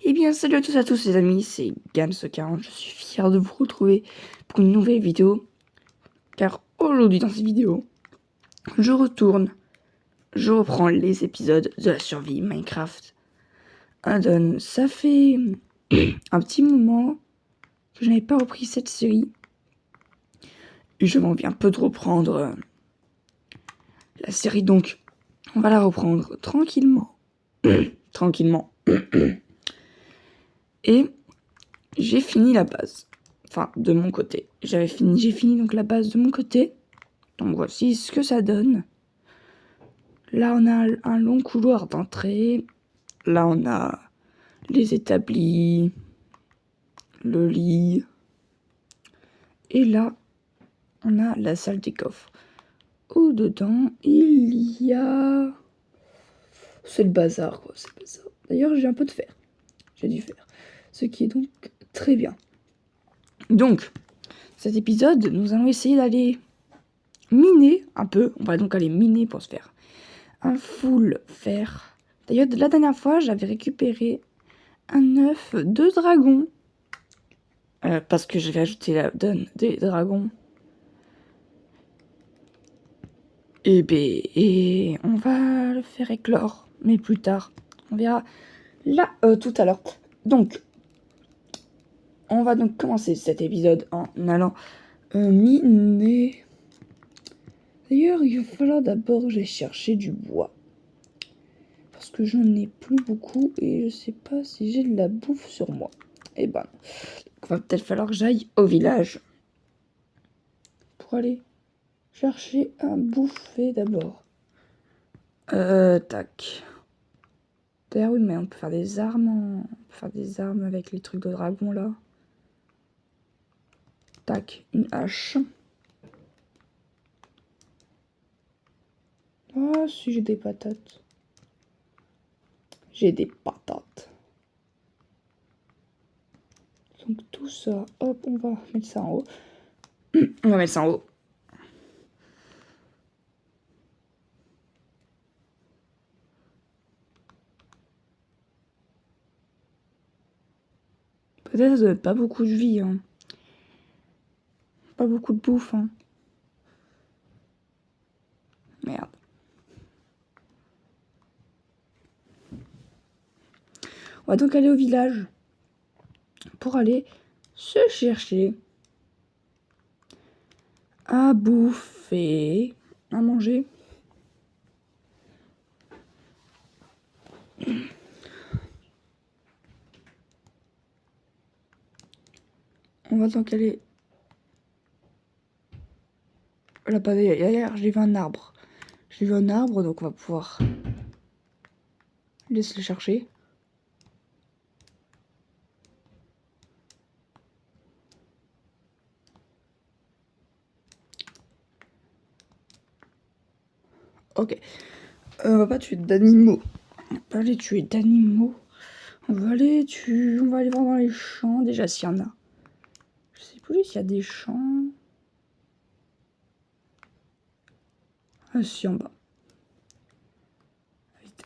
Eh bien, salut à tous les amis, c'est Gams40. Je suis fier de vous retrouver pour une nouvelle vidéo. Car aujourd'hui, dans cette vidéo, je reprends les épisodes de la survie Minecraft Addon. Ça fait un petit moment que je n'avais pas repris cette série. Et je m'en viens un peu de reprendre la série, donc on va la reprendre tranquillement. Tranquillement. Et j'ai fini la base. Enfin, de mon côté. J'ai fini donc la base de mon côté. Donc voici ce que ça donne. Là, on a un long couloir d'entrée. Là, on a les établis, le lit. Et là, on a la salle des coffres. Où dedans, il y a... C'est le bazar, quoi. C'est le bazar. D'ailleurs, j'ai un peu de fer. J'ai du fer. Ce qui est donc très bien. Donc, cet épisode, nous allons essayer d'aller miner un peu. On va donc aller miner pour se faire un full fer. D'ailleurs, la dernière fois, j'avais récupéré un œuf de dragon. Parce que j'avais ajouté la donne des dragons. Et on va le faire éclore. Mais plus tard. On verra là tout à l'heure. Donc, on va donc commencer cet épisode en allant miner. D'ailleurs, il va falloir d'abord que j'aille chercher du bois. Parce que j'en ai plus beaucoup et je sais pas si j'ai de la bouffe sur moi. Eh ben, il va peut-être falloir que j'aille au village. Pour aller chercher à bouffer d'abord. Tac. D'ailleurs, oui, mais on peut faire des armes. On peut faire des armes avec les trucs de dragon là. Tac, une hache. Ah, si j'ai des patates. J'ai des patates. Donc tout ça, hop, on va mettre ça en haut. On va mettre ça en haut. Peut-être que ça donne pas beaucoup de vie, hein. Pas beaucoup de bouffe, hein. Merde. On va donc aller au village. Pour aller se chercher à bouffer, à manger. On va donc aller... Là-bas, derrière, j'ai vu un arbre. J'ai vu un arbre, donc on va pouvoir... Laisse le chercher. Ok. On va pas tuer d'animaux. On va pas aller tuer d'animaux. On va aller voir dans les champs, déjà s'il y en a. Je sais plus s'il y a des champs. Ah si, en bas.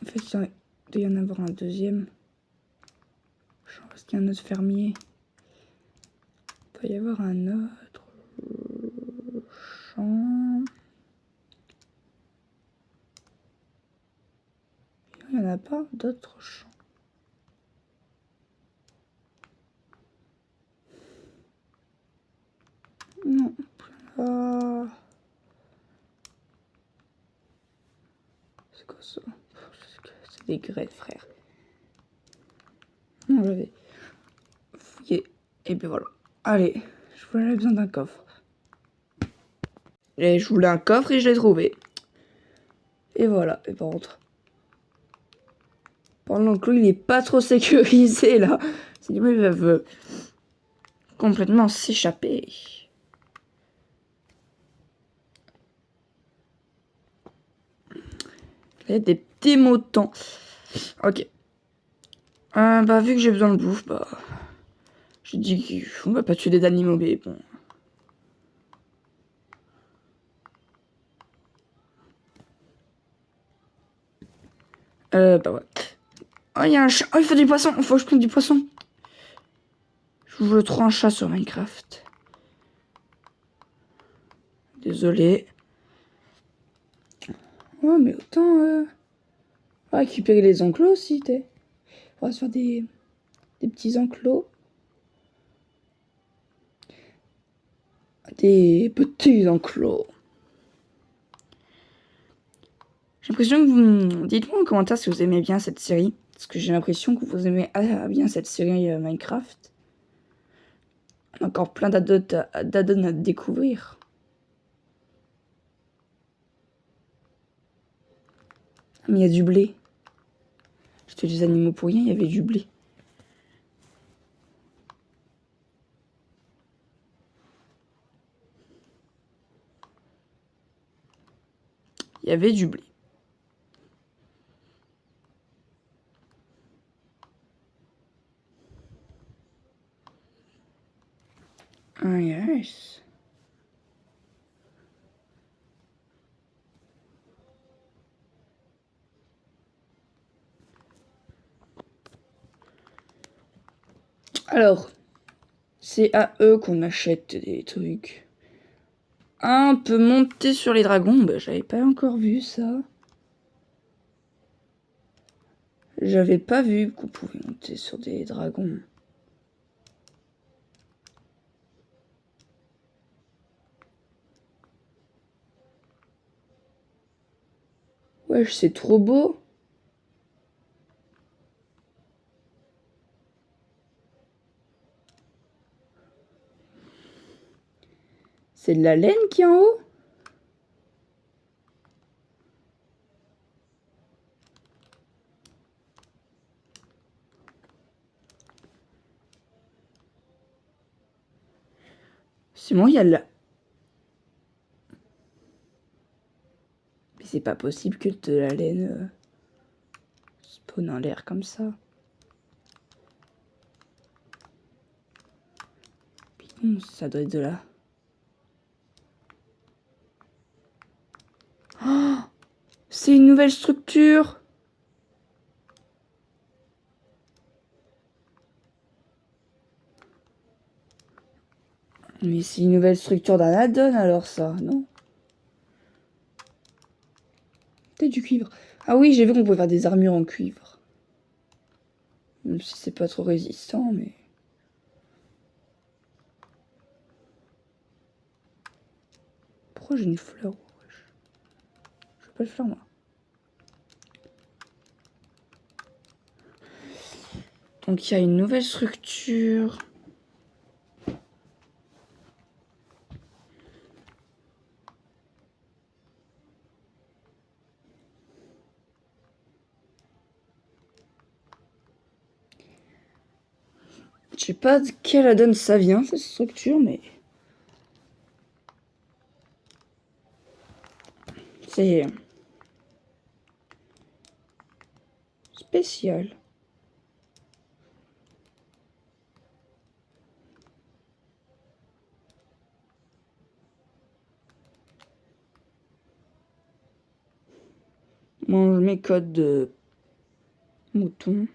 En fait, il doit y en avoir un deuxième. Parce qu'il y a un autre fermier. Il doit y avoir un autre champ. Il n'y en a pas d'autres champs. Non. C'est quoi ça? C'est des grès, frère. Non, j'avais fouillé. Et puis voilà. Allez, j'avais besoin d'un coffre. Et je voulais un coffre et je l'ai trouvé. Et voilà. Et par contre, pendant que lui, il est pas trop sécurisé là. C'est lui, il veut complètement s'échapper. Il y a des petits mots de temps. Ok. Bah, vu que j'ai besoin de bouffe, bah... J'ai dit qu'on va pas tuer des animaux, mais bon... Bah ouais. Oh, il y a un chat. Oh, il faut du poisson. Il faut que je prenne du poisson. Je veux trop un chat sur Minecraft. Désolé. Ouais, mais autant récupérer les enclos aussi, t'es. On va se faire des petits enclos. Des petits enclos. J'ai l'impression que vous... Dites-moi en commentaire si vous aimez bien cette série. Parce que j'ai l'impression que vous aimez bien cette série Minecraft. On a encore plein d'addons à découvrir. Mais il y a du blé. J'étais des animaux pour rien, il y avait du blé. Il y avait du blé. Ah yes. Alors, c'est à eux qu'on achète des trucs. Un peut monter sur les dragons. Bah, j'avais pas encore vu ça. J'avais pas vu qu'on pouvait monter sur des dragons. Wesh, c'est trop beau. C'est de la laine qui est en haut? C'est bon, il y a là. Mais c'est pas possible que de la laine spawn en l'air comme ça. Puis bon, ça doit être de là. Oh, c'est une nouvelle structure. Mais c'est une nouvelle structure d'un addon alors ça, non? Peut-être du cuivre. Ah oui, j'ai vu qu'on pouvait faire des armures en cuivre. Même si c'est pas trop résistant, mais... Pourquoi j'ai une fleur? Je veux pas le faire moi. Donc il y a une nouvelle structure. Je sais pas de quelle addon ça vient, cette structure, mais... C'est... spécial. Mange mes codes de mouton.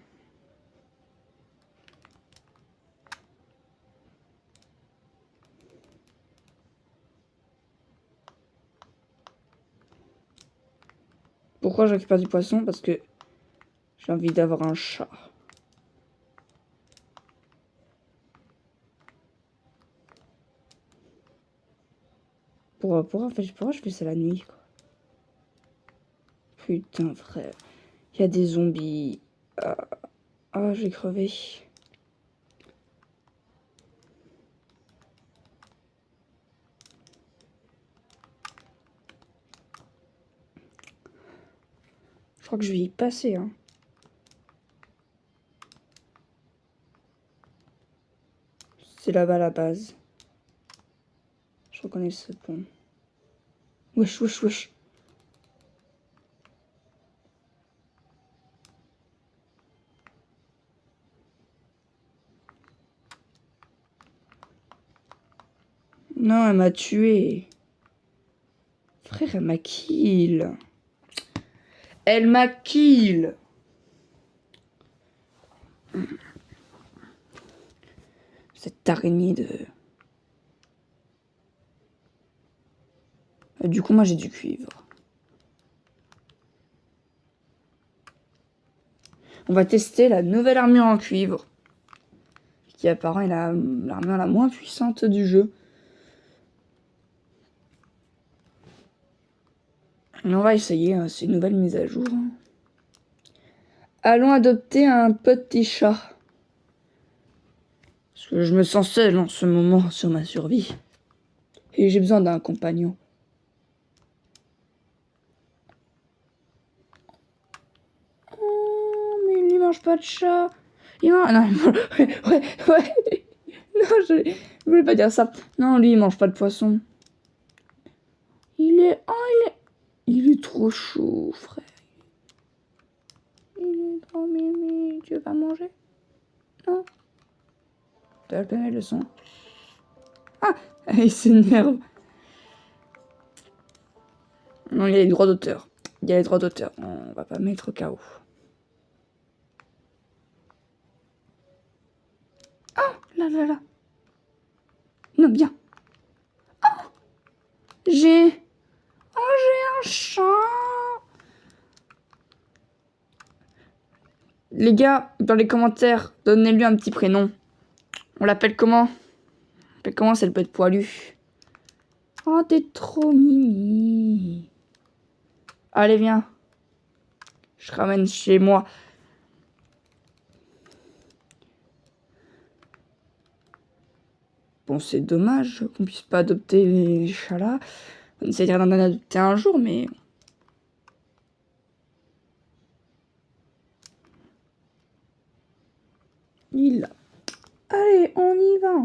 Pourquoi je récupère du poisson? Parce que j'ai envie d'avoir un chat. Pourquoi je fais ça la nuit, quoi? Putain, frère. Il y a des zombies. Ah, j'ai crevé. Je crois que je vais y passer, hein. C'est là-bas la base. Je reconnais ce pont. Wesh, wesh, wesh. Non, elle m'a tué. Frère, elle m'a kill. Elle m'a kill. Cette araignée de... Du coup, moi, j'ai du cuivre. On va tester la nouvelle armure en cuivre. Qui apparemment est l'armure la moins puissante du jeu. Mais on va essayer, c'est une nouvelle mise à jour. Allons adopter un petit chat. Parce que je me sens seule en ce moment sur ma survie. Et j'ai besoin d'un compagnon. Oh, mais il mange pas de chat. Il mange... Non, ouais. Non, je voulais pas dire ça. Non, lui, il mange pas de poisson. Il est trop chou, frère. Il est trop mimi. Tu veux pas manger? Non. T'as la peine le son. Ah, il s'énerve. Non, il y a les droits d'auteur. Il y a les droits d'auteur. On va pas mettre KO. Ah, là. Non, bien. Oh, j'ai un chat. Les gars, dans les commentaires, donnez-lui un petit prénom. On l'appelle comment? On l'appelle comment, c'est le pet poilu? Oh, t'es trop mimi. Allez, viens. Je ramène chez moi. Bon, c'est dommage qu'on puisse pas adopter les chats là. On essaiera d'en adopter un jour, mais... Allez, on y va.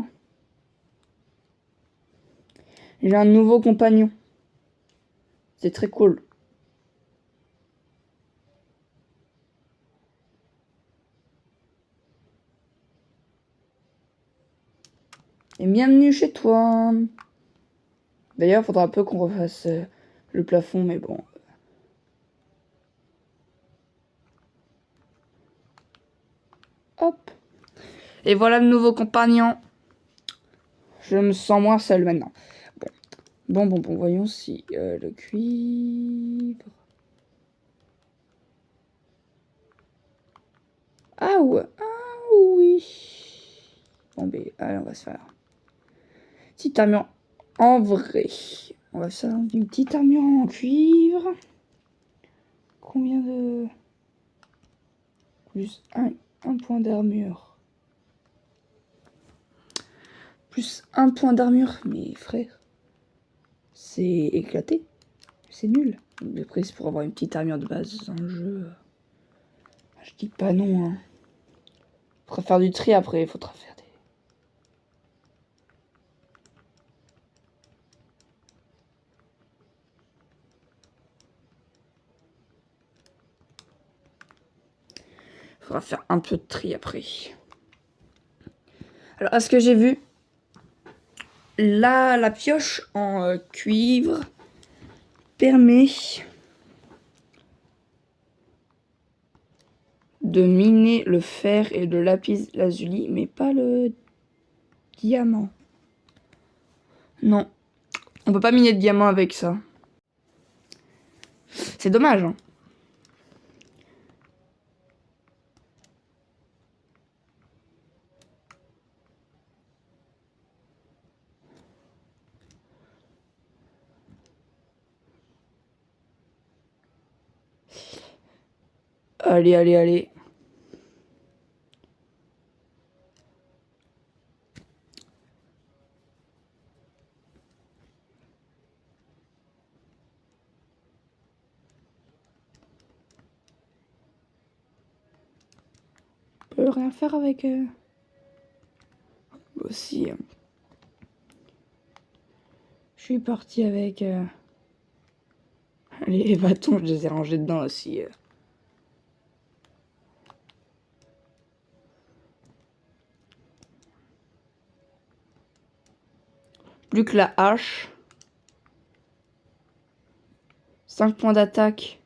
J'ai un nouveau compagnon. C'est très cool. Et bienvenue chez toi. D'ailleurs, il faudra un peu qu'on refasse le plafond, mais bon. Hop. Et voilà le nouveau compagnon. Je me sens moins seul maintenant. Bon, voyons si le cuivre... Ah ouais, oui. Bon, ben, allez, on va se faire petite armure en vrai. On va se faire une petite armure en cuivre. Combien de... Plus un point d'armure. Plus un point d'armure, mes frères. C'est éclaté. C'est nul. Mais presque pour avoir une petite armure de base dans le jeu. Je dis pas non, hein. Faudra faire du tri après, il faudra faire des... Faudra faire un peu de tri après. Alors, à ce que j'ai vu, là, la pioche en cuivre permet de miner le fer et le lapis lazuli, mais pas le diamant. Non, on peut pas miner de diamant avec ça. C'est dommage, hein. Allez. On peut rien faire avec... Aussi... Je suis parti avec... Les bâtons, je les ai rangés dedans aussi. Plus que la hache. 5 points d'attaque.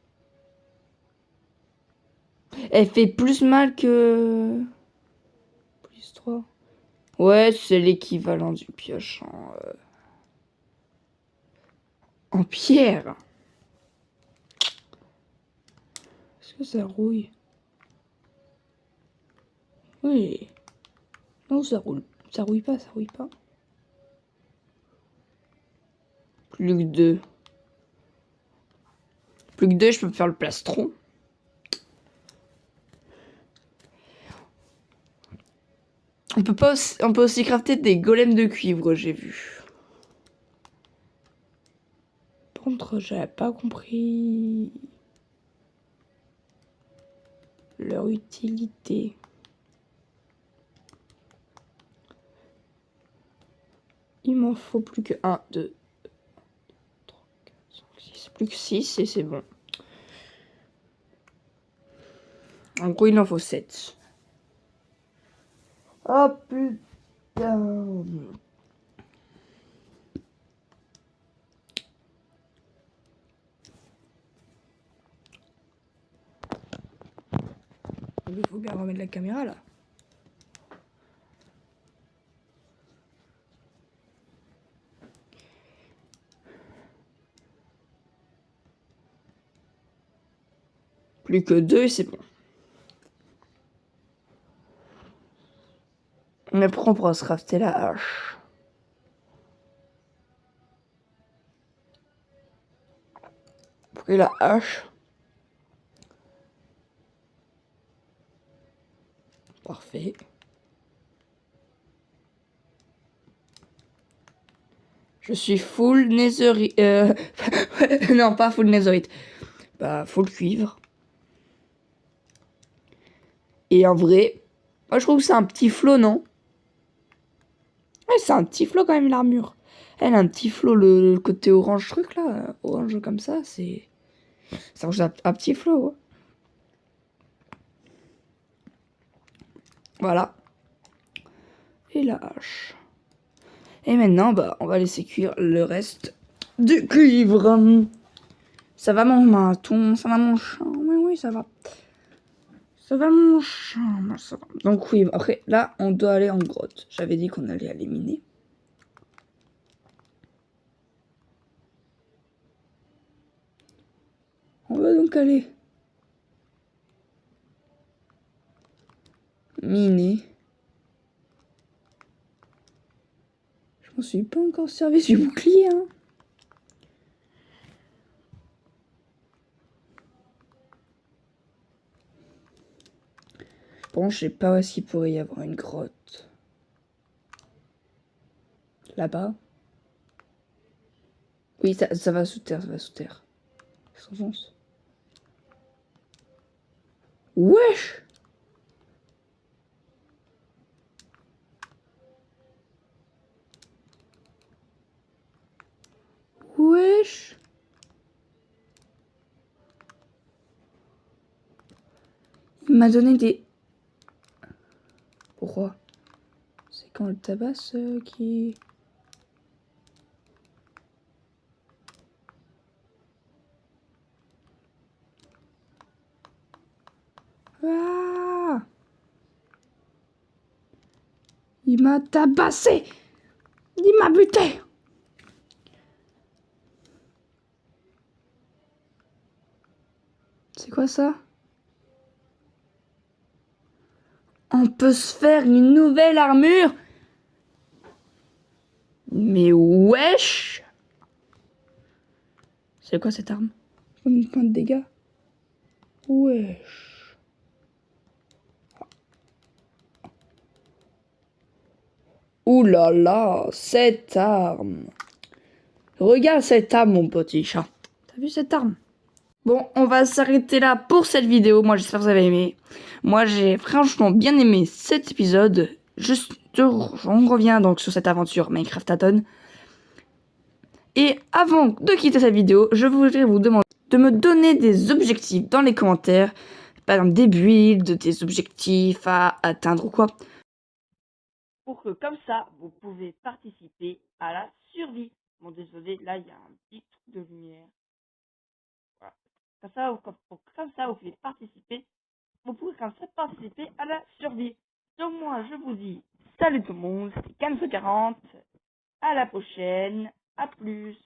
Elle fait plus mal que... Plus 3. Ouais, c'est l'équivalent du pioche en pierre. Est-ce que ça rouille? Oui. Non, ça roule. Ça rouille pas, ça rouille pas. Plus que deux. Plus que deux, je peux me faire le plastron. On peut aussi crafter des golems de cuivre, j'ai vu. Par contre, j'avais pas compris leur utilité. Il m'en faut plus que 1, 2, 3, 4, 5, 6. Plus que 6 et c'est bon. En gros, il en faut 7. Oh putain. Il faut bien remettre la caméra là. Plus que 2 et c'est bon. Mais après, on pourra se crafter la hache. Et la hache. Parfait. Je suis full netherite. Non, pas full netherite. Bah, full cuivre. Et en vrai, moi je trouve que c'est un petit flot, non? Ouais, c'est un petit flot quand même, l'armure. Elle a un petit flot, le côté orange truc là. Orange comme ça, c'est. Ça rajoute un petit flot. Ouais. Voilà. Et la hache. Et maintenant, bah, on va laisser cuire le reste du cuivre. Ça va mon maton, ça va mon chat. Oui, oui, ça va. Ça va mon chat, ça va. Donc oui, après, là, on doit aller en grotte. J'avais dit qu'on allait aller miner. On va donc aller miner. Je m'en suis pas encore servi du bouclier, hein. Bon, je sais pas où est-ce qu'il pourrait y avoir une grotte. Là-bas. Oui, ça va sous terre, ça va sous terre. S'enfonce. Wesh! Wesh! Il m'a donné des... Pourquoi? C'est quand le tabasse qui... Ah! Il m'a tabassé! Il m'a buté! C'est quoi ça? On peut se faire une nouvelle armure? Mais wesh! C'est quoi cette arme? Combien de points de dégâts? Wesh! Ouh là là, cette arme! Regarde cette arme, mon petit chat. T'as vu cette arme? Bon, on va s'arrêter là pour cette vidéo. Moi, j'espère que vous avez aimé. Moi, j'ai franchement bien aimé cet épisode. On revient donc sur cette aventure Minecraft Aton. Et avant de quitter cette vidéo, je voudrais vous demander de me donner des objectifs dans les commentaires. Par exemple, des builds, des objectifs à atteindre ou quoi. Pour que comme ça, vous pouvez participer à la survie. Bon, désolé, là, il y a un petit truc de lumière. Voilà. Comme ça, vous pouvez participer. Vous pouvez comme ça participer à la survie. Donc moi, je vous dis Salut tout le monde, c'était Canso40. À la prochaine. À plus.